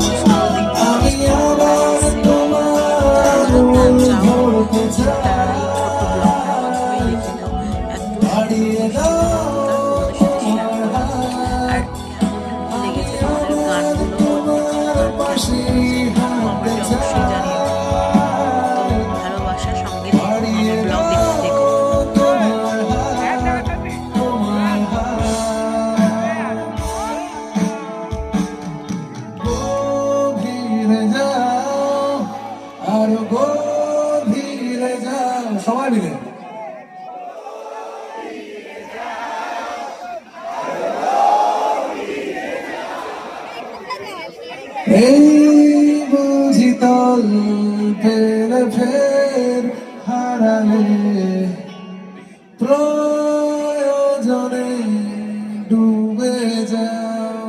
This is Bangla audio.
সকাল থেকে তারা এই ছোট্ট ব্লগটার মাধ্যমেই দেখে নাও এত সুন্দর মিষ্টি কথা তোমাদের সাথে শেয়ার করলাম। আর কেমন লেগেছে তোমাদের গানগুলো, অন্যতম গান কেমন লেগেছে কমেন্টে অবশ্যই জানিও। তো ভালোবাসার সঙ্গে থেকো, আমার ব্লগ দেখতে থেকো। আরো গভীরে যাও সবাই মিলে। এই বুঝি তল ফের ফের হারালে প্রয়োজনে ডুবে যাও।